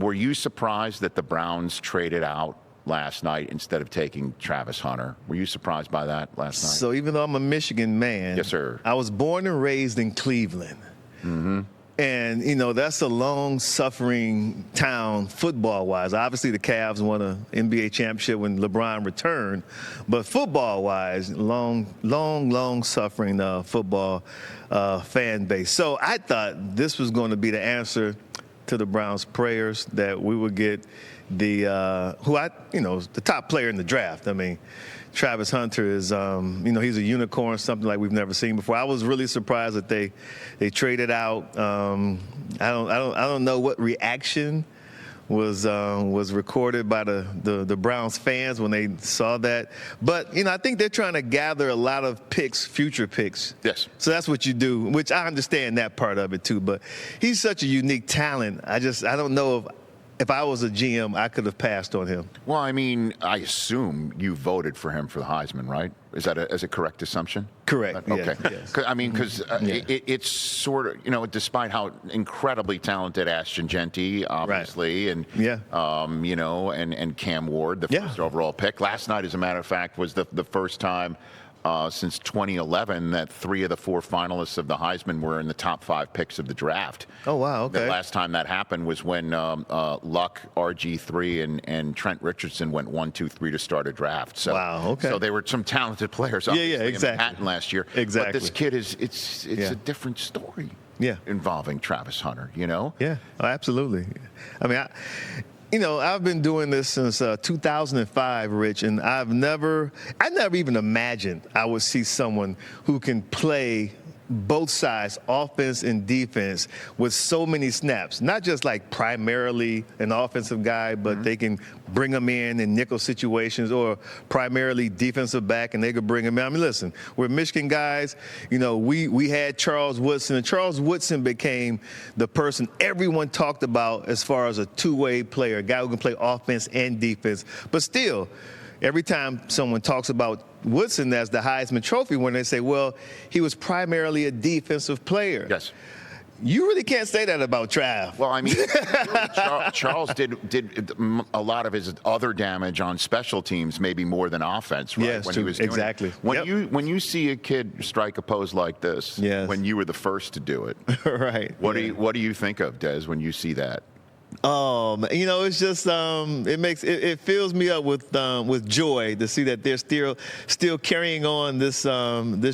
Were you surprised that the Browns traded out last night instead of taking Travis Hunter? Were you surprised by that last night? So even though I'm a Michigan man, yes, sir. I was born and raised in Cleveland. Mm-hmm. And, that's a long-suffering town football-wise. Obviously, the Cavs won an NBA championship when LeBron returned. But football-wise, long-suffering football fan base. So I thought this was going to be the answer to the Browns' prayers, that we would get the top player in the draft. I mean, Travis Hunter is, he's a unicorn, something like we've never seen before. I was really surprised that they traded out. I don't know what reaction was recorded by the Browns fans when they saw that. But, I think they're trying to gather a lot of picks, future picks. Yes. So that's what you do, which I understand that part of it too. But he's such a unique talent. I don't know if I was a GM, I could have passed on him. Well, I mean, I assume you voted for him for the Heisman, right? Is that a correct assumption? Correct. Okay. Yes. I mean, because it's sort of, despite how incredibly talented Ashton Genty, obviously, right. and and Cam Ward, the first overall pick. Last night, as a matter of fact, was the first time since 2011 that 3 of the 4 finalists of the Heisman were in the top 5 picks of the draft. Oh, wow, okay. The last time that happened was when Luck, RG3, and Trent Richardson went 1, 2, 3 to start a draft. So, wow, okay. So they were some talented players, obviously, exactly. in Manhattan last year. Exactly. But this kid it's a different story. Yeah. Involving Travis Hunter, Yeah, absolutely. I mean, I've been doing this since 2005, Rich, and I never even imagined I would see someone who can play both sides, offense and defense, with so many snaps. Not just like primarily an offensive guy, but they can bring him in nickel situations, or primarily defensive back, and they could bring him in. I mean, listen, we're Michigan guys. We had Charles Woodson, and Charles Woodson became the person everyone talked about as far as a two-way player, a guy who can play offense and defense. But still, every time someone talks about Woodson as the Heisman Trophy winner, they say, well, he was primarily a defensive player. Yes. You really can't say that about Trav. Well, I mean, Charles did a lot of his other damage on special teams, maybe more than offense, right? Yes, when he was doing exactly. it. When you see a kid strike a pose like this, when you were the first to do it, right? What do you think of, Des, when you see that? It's just it fills me up with joy to see that they're still carrying on this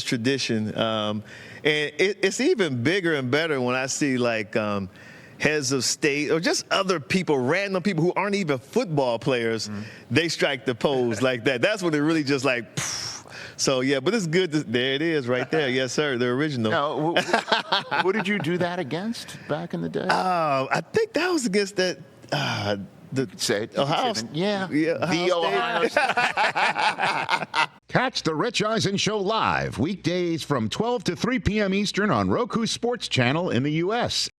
tradition, and it's even bigger and better when I see like heads of state or just other people, random people who aren't even football players. They strike the pose like that. That's when it really just like. Poof. So, but it's good. There it is right there. Yes, sir, the original. Now, who did you do that against back in the day? I think that was against that. Ohio State. Yeah. Ohio State. Catch the Rich Eisen Show live weekdays from 12 to 3 p.m. Eastern on Roku Sports Channel in the U.S.